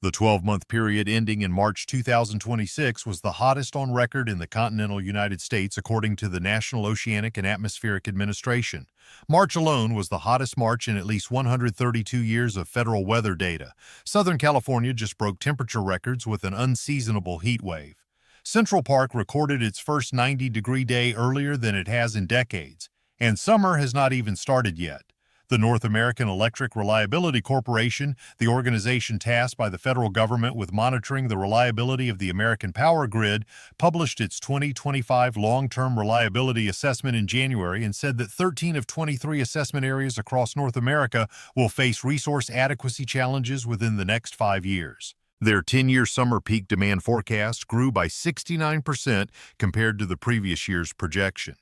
The 12-month period ending in March 2026 was the hottest on record in the continental United States, according to the National Oceanic and Atmospheric Administration. March alone was the hottest March in at least 132 years of federal weather data. Southern California just broke temperature records with an unseasonable heat wave. Central Park recorded its first 90-degree day earlier than it has in decades, and summer has not even started yet. The North American Electric Reliability Corporation, the organization tasked by the federal government with monitoring the reliability of the American power grid, published its 2025 long-term reliability assessment in January and said that 13 of 23 assessment areas across North America will face resource adequacy challenges within the next 5 years. Their 10-year summer peak demand forecast grew by 69% compared to the previous year's projection.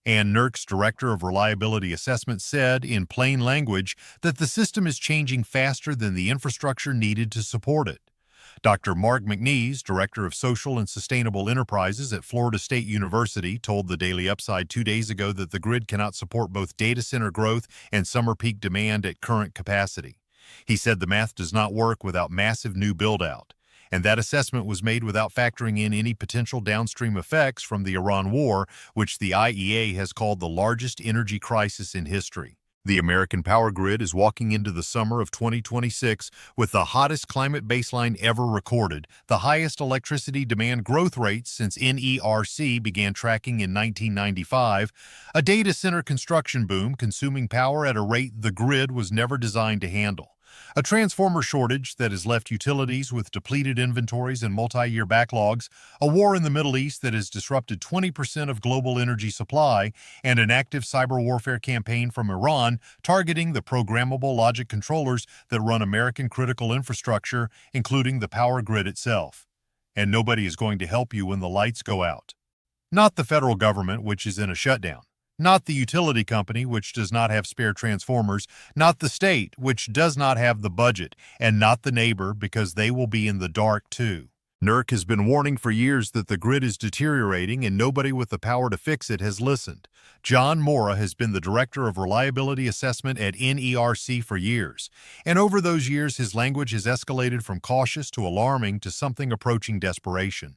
And NIAC's Director of Reliability Assessment said, in plain language, that the system is changing faster than the infrastructure needed to support it. Dr. Mark McNeese, Director of Social and Sustainable Enterprises at Florida State University, told the Daily Upside 2 days ago that the grid cannot support both data center growth and summer peak demand at current capacity. He said the math does not work without massive new build-out, and that assessment was made without factoring in any potential downstream effects from the Iran war, which the IEA has called the largest energy crisis in history. The American power grid is walking into the summer of 2026 with the hottest climate baseline ever recorded, the highest electricity demand growth rate since NERC began tracking in 1995, a data center construction boom consuming power at a rate the grid was never designed to handle, a transformer shortage that has left utilities with depleted inventories and multi-year backlogs, a war in the Middle East that has disrupted 20% of global energy supply, and an active cyber warfare campaign from Iran targeting the programmable logic controllers that run American critical infrastructure, including the power grid itself. And nobody is going to help you when the lights go out. Not the federal government, which is in a shutdown. Not the utility company, which does not have spare transformers, not the state, which does not have the budget, and not the neighbor, because they will be in the dark too. NIAC has been warning for years that the grid is deteriorating and nobody with the power to fix it has listened. John Mora has been the Director of Reliability Assessment at NERC for years, and over those years his language has escalated from cautious to alarming to something approaching desperation.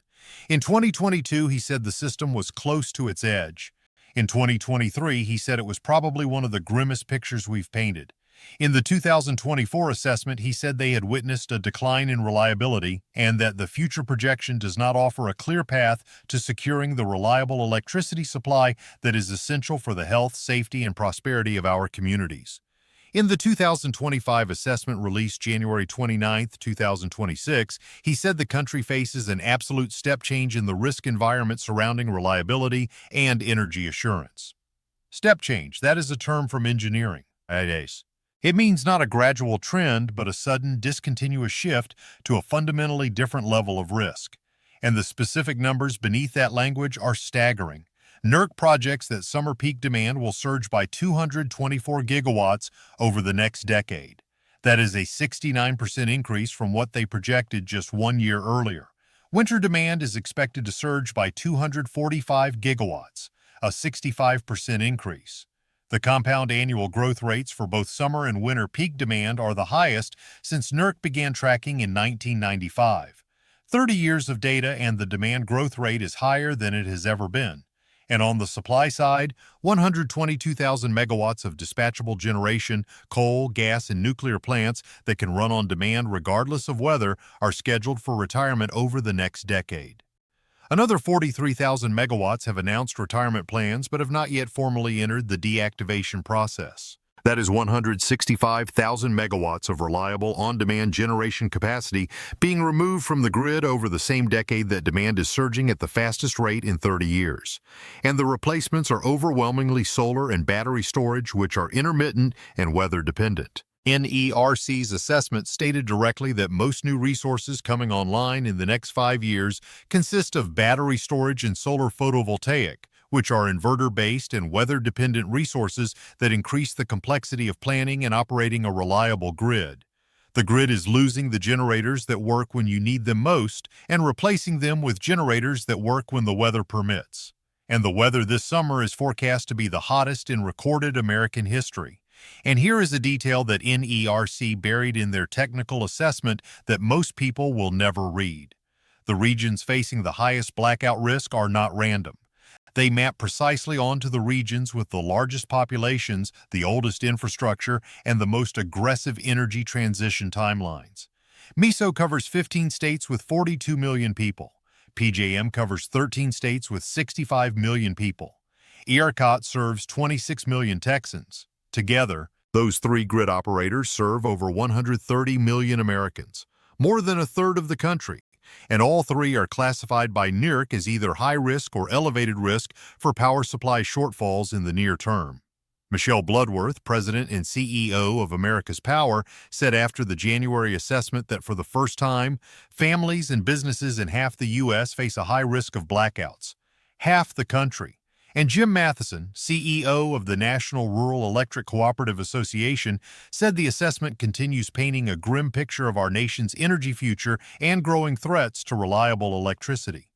In 2022, he said the system was close to its edge. In 2023, he said it was probably one of the grimmest pictures we've painted. In the 2024 assessment, he said they had witnessed a decline in reliability and that the future projection does not offer a clear path to securing the reliable electricity supply that is essential for the health, safety, and prosperity of our communities. In the 2025 assessment released January 29, 2026, he said the country faces an absolute step change in the risk environment surrounding reliability and energy assurance. Step change, that is a term from engineering. It means not a gradual trend, but a sudden, discontinuous shift to a fundamentally different level of risk. And the specific numbers beneath that language are staggering. NIAC projects that summer peak demand will surge by 224 gigawatts over the next decade. That is a 69% increase from what they projected just 1 year earlier. Winter demand is expected to surge by 245 gigawatts, a 65% increase. The compound annual growth rates for both summer and winter peak demand are the highest since NIAC began tracking in 1995. 30 years of data and the demand growth rate is higher than it has ever been. And on the supply side, 122,000 megawatts of dispatchable generation, coal, gas, and nuclear plants that can run on demand regardless of weather are scheduled for retirement over the next decade. Another 43,000 megawatts have announced retirement plans but have not yet formally entered the deactivation process. That is 165,000 megawatts of reliable, on-demand generation capacity being removed from the grid over the same decade that demand is surging at the fastest rate in 30 years. And the replacements are overwhelmingly solar and battery storage, which are intermittent and weather-dependent. NERC's assessment stated directly that most new resources coming online in the next 5 years consist of battery storage and solar photovoltaic, which are inverter-based and weather-dependent resources that increase the complexity of planning and operating a reliable grid. The grid is losing the generators that work when you need them most and replacing them with generators that work when the weather permits. And the weather this summer is forecast to be the hottest in recorded American history. And here is a detail that NERC buried in their technical assessment that most people will never read. The regions facing the highest blackout risk are not random. They map precisely onto the regions with the largest populations, the oldest infrastructure, and the most aggressive energy transition timelines. MISO covers 15 states with 42 million people. PJM covers 13 states with 65 million people. ERCOT serves 26 million Texans. Together, those three grid operators serve over 130 million Americans, more than a third of the country. And all three are classified by NIAC as either high risk or elevated risk for power supply shortfalls in the near term. Michelle Bloodworth, president and CEO of America's Power, said after the January assessment that for the first time, families and businesses in half the U.S. face a high risk of blackouts. Half the country. And Jim Matheson, CEO of the National Rural Electric Cooperative Association, said the assessment continues painting a grim picture of our nation's energy future and growing threats to reliable electricity.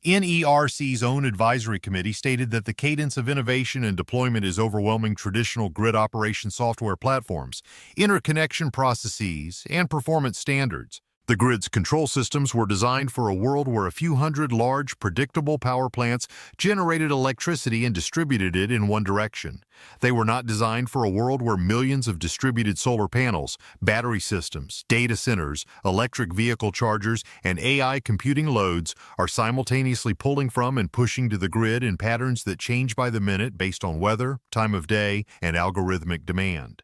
NERC's own advisory committee stated that the cadence of innovation and deployment is overwhelming traditional grid operation software platforms, interconnection processes, and performance standards. The grid's control systems were designed for a world where a few hundred large, predictable power plants generated electricity and distributed it in one direction. They were not designed for a world where millions of distributed solar panels, battery systems, data centers, electric vehicle chargers, and AI computing loads are simultaneously pulling from and pushing to the grid in patterns that change by the minute based on weather, time of day, and algorithmic demand.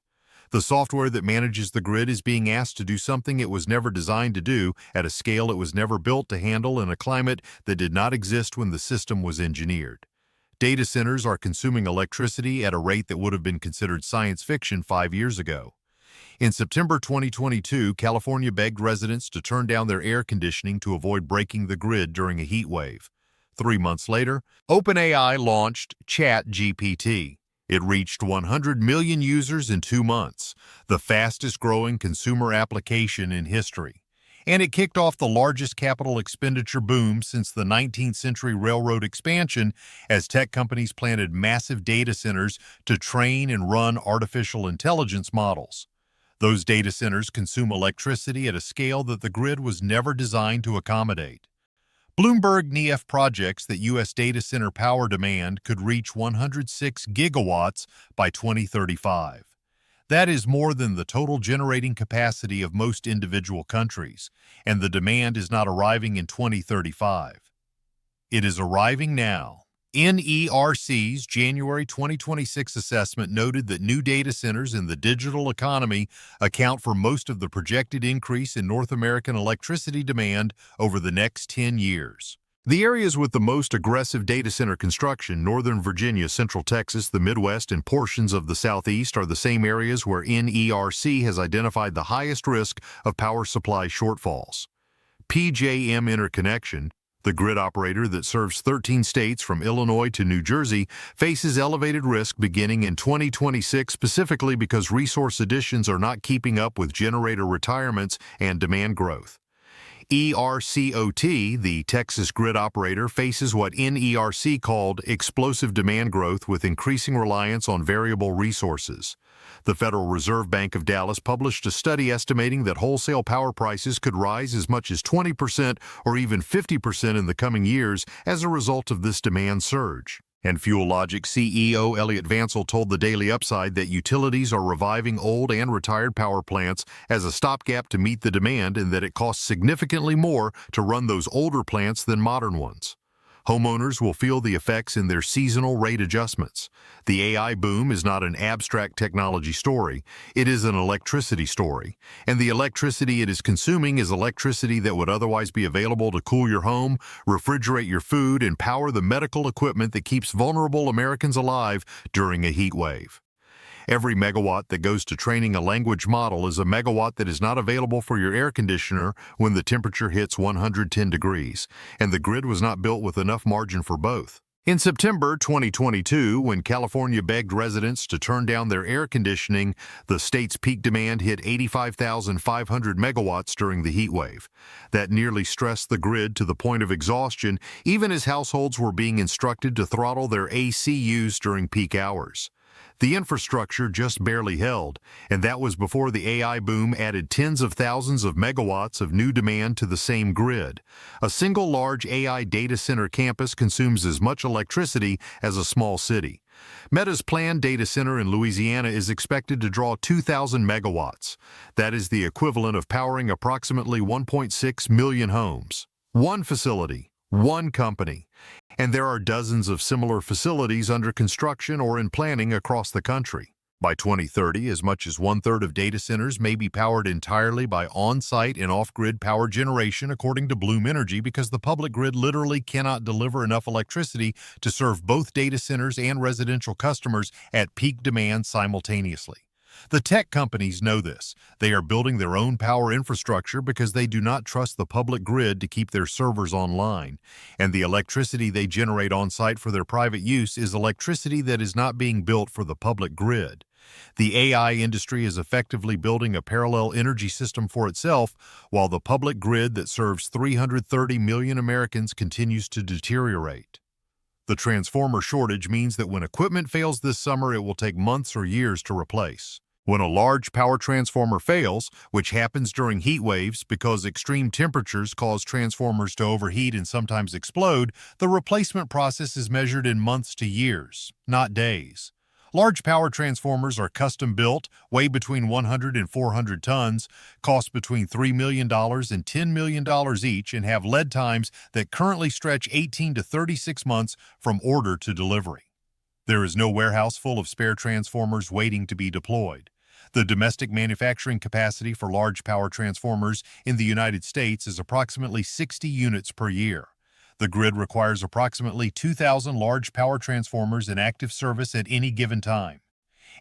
The software that manages the grid is being asked to do something it was never designed to do at a scale it was never built to handle in a climate that did not exist when the system was engineered. Data centers are consuming electricity at a rate that would have been considered science fiction 5 years ago. In September 2022, California begged residents to turn down their air conditioning to avoid breaking the grid during a heat wave. 3 months later, OpenAI launched ChatGPT. It reached 100 million users in 2 months, the fastest-growing consumer application in history. And it kicked off the largest capital expenditure boom since the 19th century railroad expansion as tech companies planted massive data centers to train and run artificial intelligence models. Those data centers consume electricity at a scale that the grid was never designed to accommodate. Bloomberg NIAC projects that U.S. data center power demand could reach 106 gigawatts by 2035. That is more than the total generating capacity of most individual countries, and the demand is not arriving in 2035. It is arriving now. NERC's January 2026 assessment noted that new data centers in the digital economy account for most of the projected increase in North American electricity demand over the next 10 years. The areas with the most aggressive data center construction, Northern Virginia, Central Texas, the Midwest, and portions of the Southeast, are the same areas where NERC has identified the highest risk of power supply shortfalls. PJM Interconnection, the grid operator that serves 13 states from Illinois to New Jersey, faces elevated risk beginning in 2026 specifically because resource additions are not keeping up with generator retirements and demand growth. ERCOT, the Texas grid operator, faces what NERC called explosive demand growth with increasing reliance on variable resources. The Federal Reserve Bank of Dallas published a study estimating that wholesale power prices could rise as much as 20% or even 50% in the coming years as a result of this demand surge. And FuelLogic CEO Elliot Vansell told the Daily Upside that utilities are reviving old and retired power plants as a stopgap to meet the demand and that it costs significantly more to run those older plants than modern ones. Homeowners will feel the effects in their seasonal rate adjustments. The AI boom is not an abstract technology story. It is an electricity story. And the electricity it is consuming is electricity that would otherwise be available to cool your home, refrigerate your food, and power the medical equipment that keeps vulnerable Americans alive during a heat wave. Every megawatt that goes to training a language model is a megawatt that is not available for your air conditioner when the temperature hits 110 degrees, and the grid was not built with enough margin for both. In September 2022, when California begged residents to turn down their air conditioning, the state's peak demand hit 85,500 megawatts during the heat wave. That nearly stressed the grid to the point of exhaustion, even as households were being instructed to throttle their AC use during peak hours. The infrastructure just barely held, and that was before the AI boom added tens of thousands of megawatts of new demand to the same grid. A single large AI data center campus consumes as much electricity as a small city. Meta's planned data center in Louisiana is expected to draw 2,000 megawatts. That is the equivalent of powering approximately 1.6 million homes. One facility, one company. And there are dozens of similar facilities under construction or in planning across the country. By 2030, as much as one-third of data centers may be powered entirely by on-site and off-grid power generation, according to Bloom Energy, because the public grid literally cannot deliver enough electricity to serve both data centers and residential customers at peak demand simultaneously. The tech companies know this. They are building their own power infrastructure because they do not trust the public grid to keep their servers online. And the electricity they generate on-site for their private use is electricity that is not being built for the public grid. The AI industry is effectively building a parallel energy system for itself, while the public grid that serves 330 million Americans continues to deteriorate. The transformer shortage means that when equipment fails this summer, it will take months or years to replace. When a large power transformer fails, which happens during heat waves because extreme temperatures cause transformers to overheat and sometimes explode, the replacement process is measured in months to years, not days. Large power transformers are custom-built, weigh between 100 and 400 tons, cost between $3 million and $10 million each, and have lead times that currently stretch 18 to 36 months from order to delivery. There is no warehouse full of spare transformers waiting to be deployed. The domestic manufacturing capacity for large power transformers in the United States is approximately 60 units per year. The grid requires approximately 2,000 large power transformers in active service at any given time.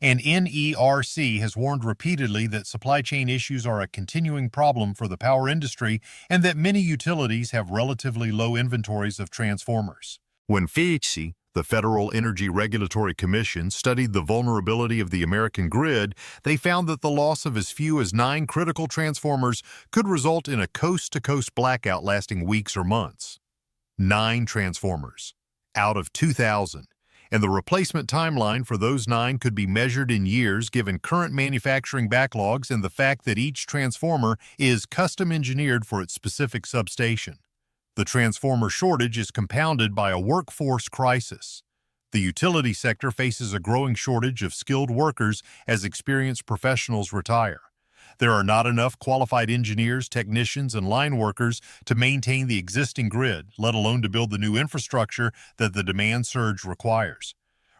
And NERC has warned repeatedly that supply chain issues are a continuing problem for the power industry and that many utilities have relatively low inventories of transformers. When FERC, the Federal Energy Regulatory Commission, studied the vulnerability of the American grid, they found that the loss of as few as 9 critical transformers could result in a coast-to-coast blackout lasting weeks or months. 9 transformers, out of 2,000, and the replacement timeline for those 9 could be measured in years given current manufacturing backlogs and the fact that each transformer is custom-engineered for its specific substation. The transformer shortage is compounded by a workforce crisis. The utility sector faces a growing shortage of skilled workers as experienced professionals retire. There are not enough qualified engineers, technicians, and line workers to maintain the existing grid, let alone to build the new infrastructure that the demand surge requires.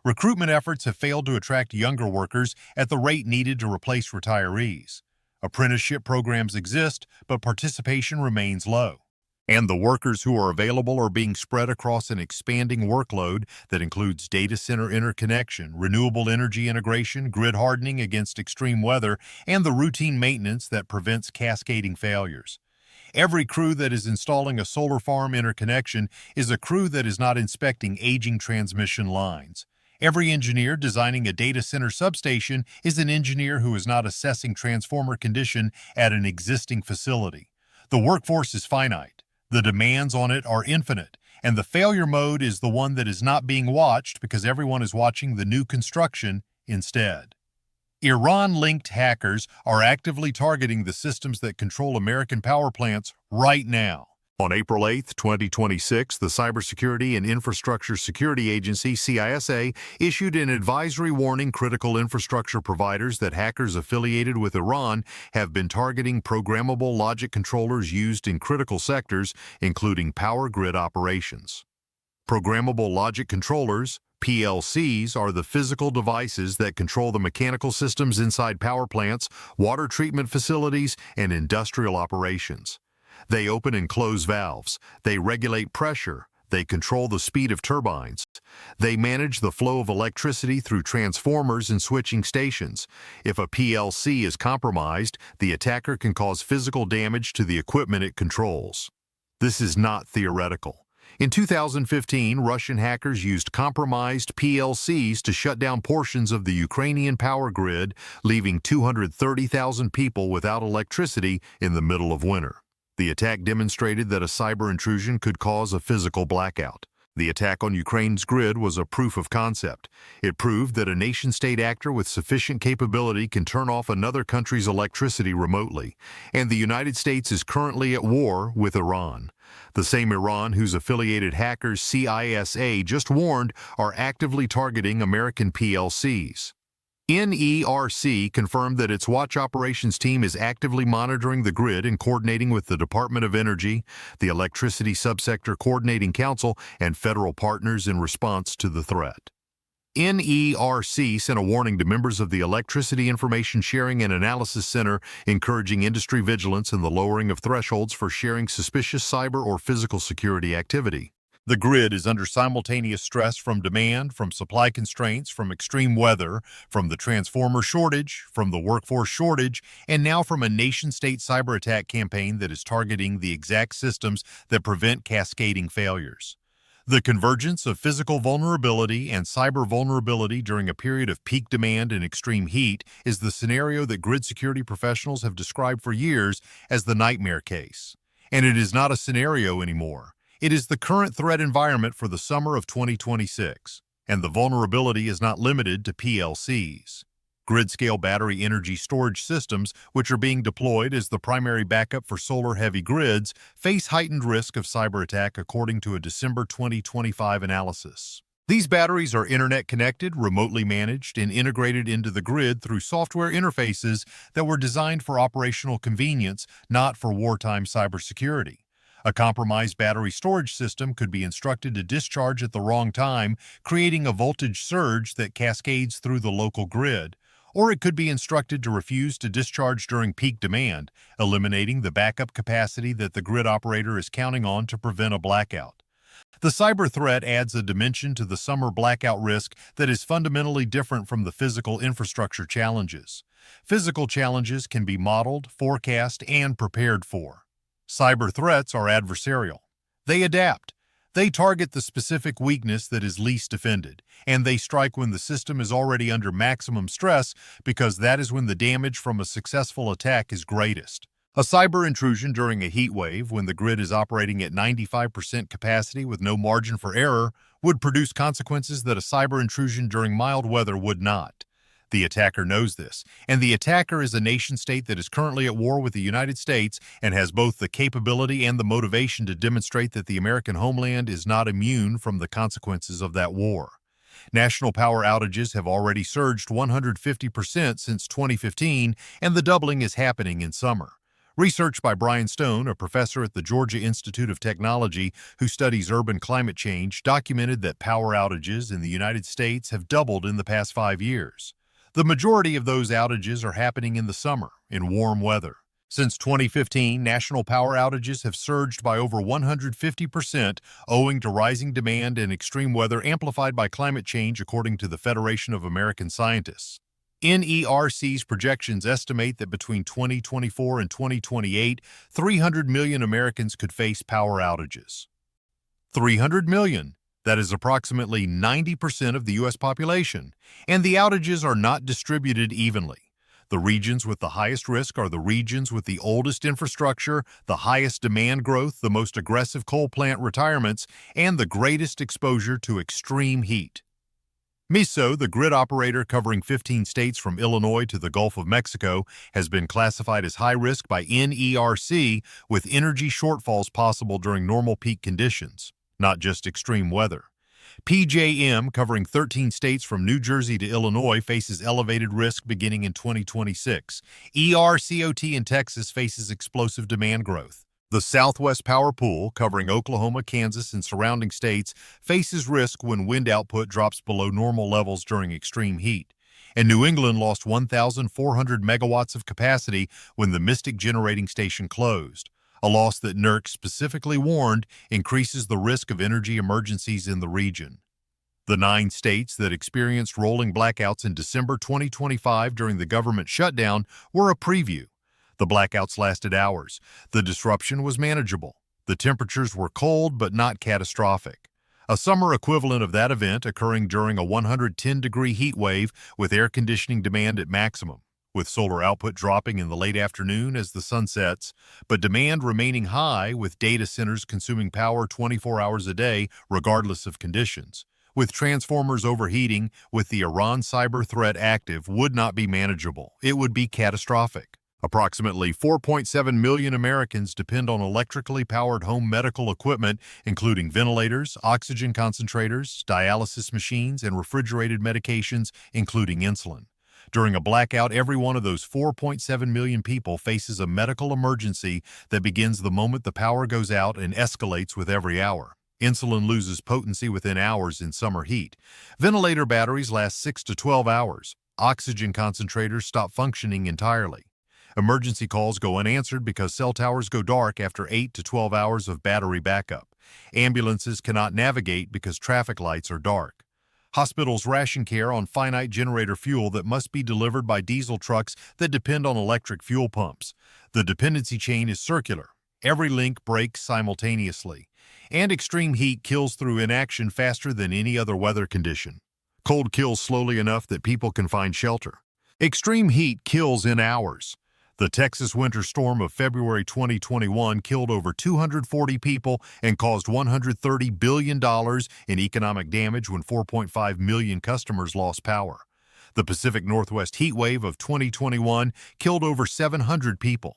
Recruitment efforts have failed to attract younger workers at the rate needed to replace retirees. Apprenticeship programs exist, but participation remains low. And the workers who are available are being spread across an expanding workload that includes data center interconnection, renewable energy integration, grid hardening against extreme weather, and the routine maintenance that prevents cascading failures. Every crew that is installing a solar farm interconnection is a crew that is not inspecting aging transmission lines. Every engineer designing a data center substation is an engineer who is not assessing transformer condition at an existing facility. The workforce is finite. The demands on it are infinite, and the failure mode is the one that is not being watched because everyone is watching the new construction instead. Iran-linked hackers are actively targeting the systems that control American power plants right now. On April 8, 2026, the Cybersecurity and Infrastructure Security Agency, CISA, issued an advisory warning critical infrastructure providers that hackers affiliated with Iran have been targeting programmable logic controllers used in critical sectors, including power grid operations. Programmable logic controllers, PLCs, are the physical devices that control the mechanical systems inside power plants, water treatment facilities, and industrial operations. They open and close valves. They regulate pressure. They control the speed of turbines. They manage the flow of electricity through transformers and switching stations. If a PLC is compromised, the attacker can cause physical damage to the equipment it controls. This is not theoretical. In 2015, Russian hackers used compromised PLCs to shut down portions of the Ukrainian power grid, leaving 230,000 people without electricity in the middle of winter. The attack demonstrated that a cyber intrusion could cause a physical blackout. The attack on Ukraine's grid was a proof of concept. It proved that a nation-state actor with sufficient capability can turn off another country's electricity remotely, and the United States is currently at war with Iran. The same Iran whose affiliated hackers CISA just warned are actively targeting American PLCs. NERC confirmed that its watch operations team is actively monitoring the grid and coordinating with the Department of Energy, the Electricity Subsector Coordinating Council, and federal partners in response to the threat. NERC sent a warning to members of the Electricity Information Sharing and Analysis Center, encouraging industry vigilance and the lowering of thresholds for sharing suspicious cyber or physical security activity. The grid is under simultaneous stress from demand, from supply constraints, from extreme weather, from the transformer shortage, from the workforce shortage, and now from a nation-state cyber attack campaign that is targeting the exact systems that prevent cascading failures. The convergence of physical vulnerability and cyber vulnerability during a period of peak demand and extreme heat is the scenario that grid security professionals have described for years as the nightmare case. And it is not a scenario anymore. It is the current threat environment for the summer of 2026, and the vulnerability is not limited to PLCs. Grid-scale battery energy storage systems, which are being deployed as the primary backup for solar-heavy grids, face heightened risk of cyber attack according to a December 2025 analysis. These batteries are internet-connected, remotely managed, and integrated into the grid through software interfaces that were designed for operational convenience, not for wartime cybersecurity. A compromised battery storage system could be instructed to discharge at the wrong time, creating a voltage surge that cascades through the local grid. Or it could be instructed to refuse to discharge during peak demand, eliminating the backup capacity that the grid operator is counting on to prevent a blackout. The cyber threat adds a dimension to the summer blackout risk that is fundamentally different from the physical infrastructure challenges. Physical challenges can be modeled, forecast, and prepared for. Cyber threats are adversarial. They adapt. They target the specific weakness that is least defended, and they strike when the system is already under maximum stress because that is when the damage from a successful attack is greatest. A cyber intrusion during a heat wave, when the grid is operating at 95% capacity with no margin for error, would produce consequences that a cyber intrusion during mild weather would not. The attacker knows this, and the attacker is a nation-state that is currently at war with the United States and has both the capability and the motivation to demonstrate that the American homeland is not immune from the consequences of that war. National power outages have already surged 150% since 2015, and the doubling is happening in summer. Research by Brian Stone, a professor at the Georgia Institute of Technology who studies urban climate change, documented that power outages in the United States have doubled in the past 5 years. The majority of those outages are happening in the summer, in warm weather. Since 2015, national power outages have surged by over 150%, owing to rising demand and extreme weather amplified by climate change, according to the Federation of American Scientists. NERC's projections estimate that between 2024 and 2028, 300 million Americans could face power outages. 300 million. That is approximately 90% of the U.S. population, and the outages are not distributed evenly. The regions with the highest risk are the regions with the oldest infrastructure, the highest demand growth, the most aggressive coal plant retirements, and the greatest exposure to extreme heat. MISO, the grid operator covering 15 states from Illinois to the Gulf of Mexico, has been classified as high risk by NERC, with energy shortfalls possible during normal peak conditions, not just extreme weather. PJM, covering 13 states from New Jersey to Illinois, faces elevated risk beginning in 2026. ERCOT in Texas faces explosive demand growth. The Southwest Power Pool, covering Oklahoma, Kansas, and surrounding states, faces risk when wind output drops below normal levels during extreme heat. And New England lost 1,400 megawatts of capacity when the Mystic generating station closed. A loss that NERC specifically warned increases the risk of energy emergencies in the region. The 9 states that experienced rolling blackouts in December 2025 during the government shutdown were a preview. The blackouts lasted hours. The disruption was manageable. The temperatures were cold but not catastrophic. A summer equivalent of that event occurring during a 110-degree heat wave with air conditioning demand at maximum. with solar output dropping in the late afternoon as the sun sets, but demand remaining high with data centers consuming power 24 hours a day regardless of conditions. With transformers overheating, with the Iran cyber threat active, would not be manageable. It would be catastrophic. Approximately 4.7 million Americans depend on electrically powered home medical equipment, including ventilators, oxygen concentrators, dialysis machines, and refrigerated medications, including insulin. During a blackout, every one of those 4.7 million people faces a medical emergency that begins the moment the power goes out and escalates with every hour. Insulin loses potency within hours in summer heat. Ventilator batteries last 6 to 12 hours. Oxygen concentrators stop functioning entirely. Emergency calls go unanswered because cell towers go dark after 8 to 12 hours of battery backup. Ambulances cannot navigate because traffic lights are dark. Hospitals ration care on finite generator fuel that must be delivered by diesel trucks that depend on electric fuel pumps. The dependency chain is circular. Every link breaks simultaneously. And extreme heat kills through inaction faster than any other weather condition. Cold kills slowly enough that people can find shelter. Extreme heat kills in hours. The Texas winter storm of February 2021 killed over 240 people and caused $130 billion in economic damage when 4.5 million customers lost power. The Pacific Northwest heat wave of 2021 killed over 700 people.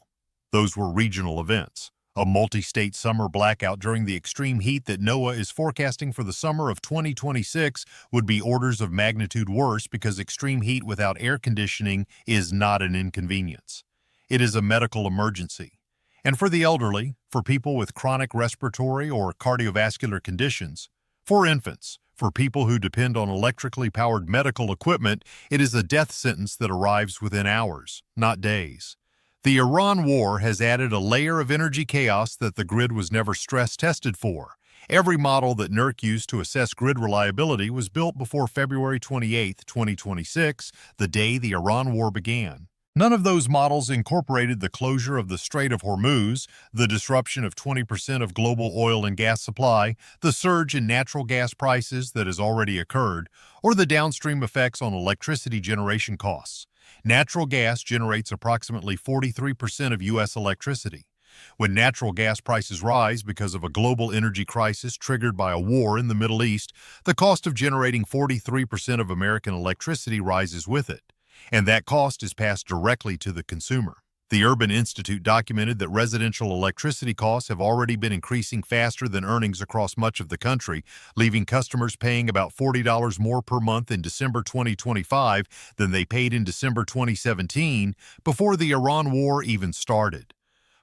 Those were regional events. A multi-state summer blackout during the extreme heat that NOAA is forecasting for the summer of 2026 would be orders of magnitude worse because extreme heat without air conditioning is not an inconvenience. It is a medical emergency. And for the elderly, for people with chronic respiratory or cardiovascular conditions, for infants, for people who depend on electrically powered medical equipment, it is a death sentence that arrives within hours, not days. The Iran war has added a layer of energy chaos that the grid was never stress-tested for. Every model that NIAC used to assess grid reliability was built before February 28, 2026, the day the Iran war began. None of those models incorporated the closure of the Strait of Hormuz, the disruption of 20% of global oil and gas supply, the surge in natural gas prices that has already occurred, or the downstream effects on electricity generation costs. Natural gas generates approximately 43% of U.S. electricity. When natural gas prices rise because of a global energy crisis triggered by a war in the Middle East, the cost of generating 43% of American electricity rises with it. And that cost is passed directly to the consumer. The Urban Institute documented that residential electricity costs have already been increasing faster than earnings across much of the country, leaving customers paying about $40 more per month in December 2025 than they paid in December 2017, before the Iran war even started.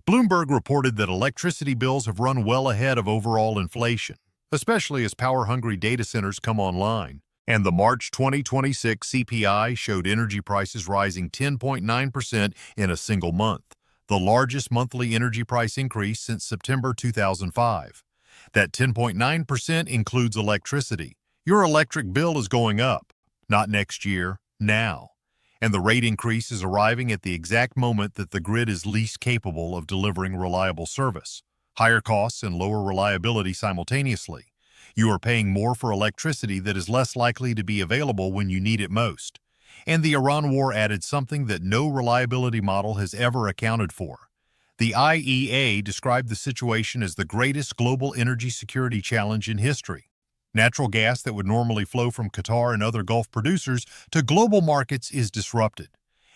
Bloomberg reported that electricity bills have run well ahead of overall inflation, especially as power-hungry data centers come online. And the March 2026 CPI showed energy prices rising 10.9% in a single month, the largest monthly energy price increase since September 2005. That 10.9% includes electricity. Your electric bill is going up, not next year, now. And the rate increase is arriving at the exact moment that the grid is least capable of delivering reliable service. Higher costs and lower reliability simultaneously. You are paying more for electricity that is less likely to be available when you need it most. And the Iran war added something that no reliability model has ever accounted for. The IEA described the situation as the greatest global energy security challenge in history. Natural gas that would normally flow from Qatar and other Gulf producers to global markets is disrupted.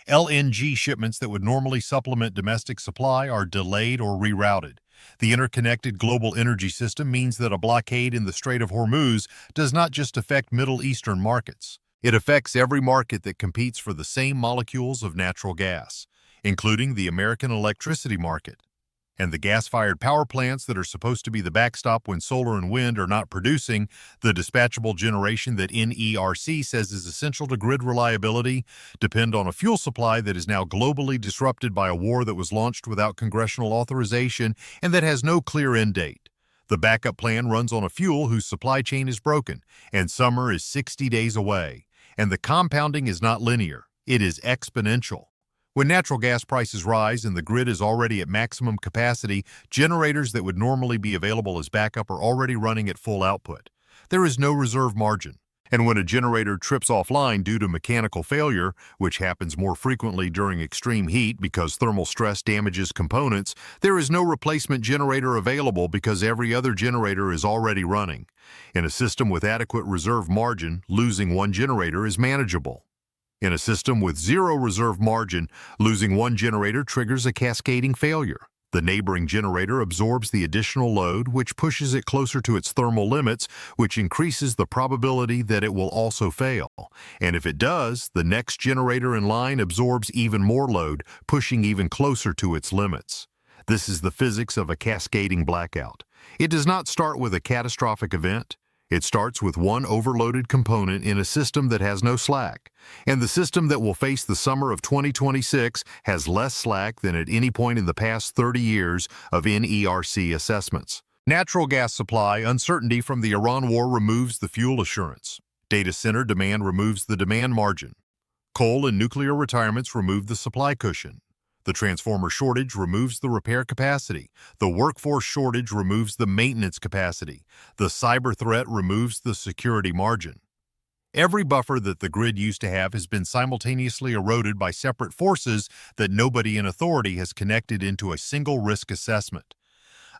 LNG shipments that would normally supplement domestic supply are delayed or rerouted. The interconnected global energy system means that a blockade in the Strait of Hormuz does not just affect Middle Eastern markets. It affects every market that competes for the same molecules of natural gas, including the American electricity market. And the gas-fired power plants that are supposed to be the backstop when solar and wind are not producing, the dispatchable generation that NERC says is essential to grid reliability, depend on a fuel supply that is now globally disrupted by a war that was launched without congressional authorization and that has no clear end date. The backup plan runs on a fuel whose supply chain is broken, and summer is 60 days away. And the compounding is not linear, it is exponential. When natural gas prices rise and the grid is already at maximum capacity, generators that would normally be available as backup are already running at full output. There is no reserve margin. And when a generator trips offline due to mechanical failure, which happens more frequently during extreme heat because thermal stress damages components, there is no replacement generator available because every other generator is already running. In a system with adequate reserve margin, losing one generator is manageable. In a system with zero reserve margin, losing one generator triggers a cascading failure. The neighboring generator absorbs the additional load, which pushes it closer to its thermal limits, which increases the probability that it will also fail. And if it does, the next generator in line absorbs even more load, pushing even closer to its limits. This is the physics of a cascading blackout. It does not start with a catastrophic event. It starts with one overloaded component in a system that has no slack. And the system that will face the summer of 2026 has less slack than at any point in the past 30 years of NERC assessments. Natural gas supply uncertainty from the Iran war removes the fuel assurance. Data center demand removes the demand margin. Coal and nuclear retirements remove the supply cushion. The transformer shortage removes the repair capacity. The workforce shortage removes the maintenance capacity. The cyber threat removes the security margin. Every buffer that the grid used to have has been simultaneously eroded by separate forces that nobody in authority has connected into a single risk assessment.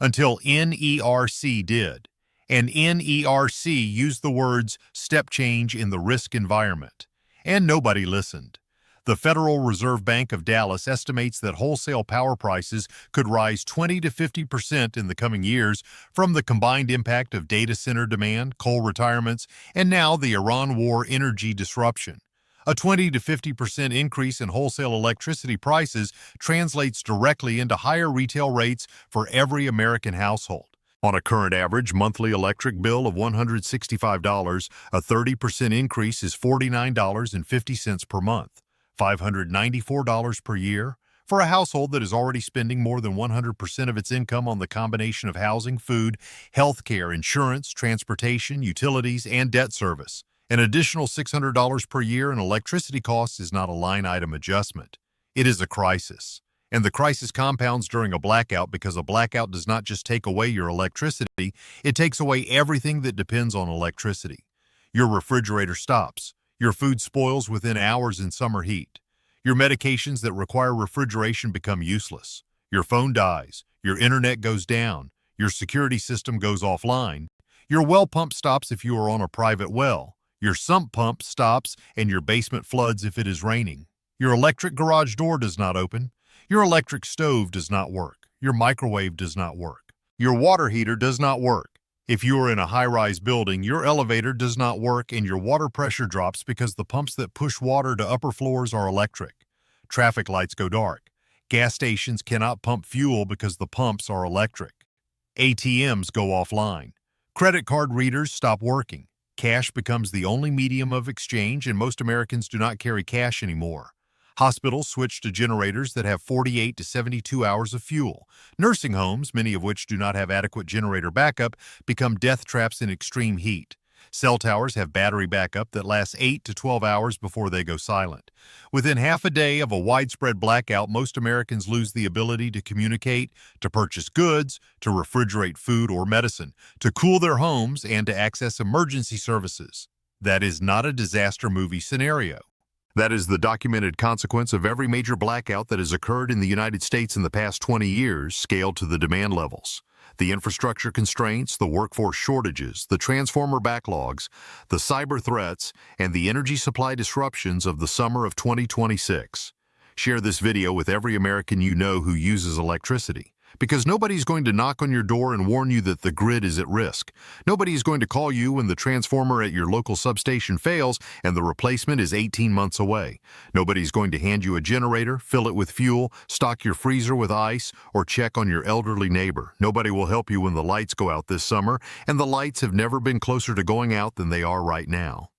Until NERC did. And NERC used the words step change in the risk environment. And nobody listened. The Federal Reserve Bank of Dallas estimates that wholesale power prices could rise 20 to 50% in the coming years from the combined impact of data center demand, coal retirements, and now the Iran war energy disruption. A 20 to 50% increase in wholesale electricity prices translates directly into higher retail rates for every American household. On a current average monthly electric bill of $165, a 30% increase is $49.50 per month. $594 per year for a household that is already spending more than 100% of its income on the combination of housing, food, health care, insurance, transportation, utilities, and debt service. An additional $600 per year in electricity costs is not a line item adjustment. It is a crisis. And the crisis compounds during a blackout because a blackout does not just take away your electricity, it takes away everything that depends on electricity. Your refrigerator stops. Your food spoils within hours in summer heat. Your medications that require refrigeration become useless. Your phone dies. Your internet goes down. Your security system goes offline. Your well pump stops if you are on a private well. Your sump pump stops and your basement floods if it is raining. Your electric garage door does not open. Your electric stove does not work. Your microwave does not work. Your water heater does not work. If you are in a high-rise building, your elevator does not work and your water pressure drops because the pumps that push water to upper floors are electric. Traffic lights go dark. Gas stations cannot pump fuel because the pumps are electric. ATMs go offline. Credit card readers stop working. Cash becomes the only medium of exchange and most Americans do not carry cash anymore. Hospitals switch to generators that have 48 to 72 hours of fuel. Nursing homes, many of which do not have adequate generator backup, become death traps in extreme heat. Cell towers have battery backup that lasts 8 to 12 hours before they go silent. Within half a day of a widespread blackout, most Americans lose the ability to communicate, to purchase goods, to refrigerate food or medicine, to cool their homes, and to access emergency services. That is not a disaster movie scenario. That is the documented consequence of every major blackout that has occurred in the United States in the past 20 years, scaled to the demand levels. The infrastructure constraints, the workforce shortages, the transformer backlogs, the cyber threats, and the energy supply disruptions of the summer of 2026. Share this video with every American you know who uses electricity. Because nobody's going to knock on your door and warn you that the grid is at risk. Nobody is going to call you when the transformer at your local substation fails and the replacement is 18 months away. Nobody's going to hand you a generator, fill it with fuel, stock your freezer with ice, or check on your elderly neighbor. Nobody will help you when the lights go out this summer, and the lights have never been closer to going out than they are right now.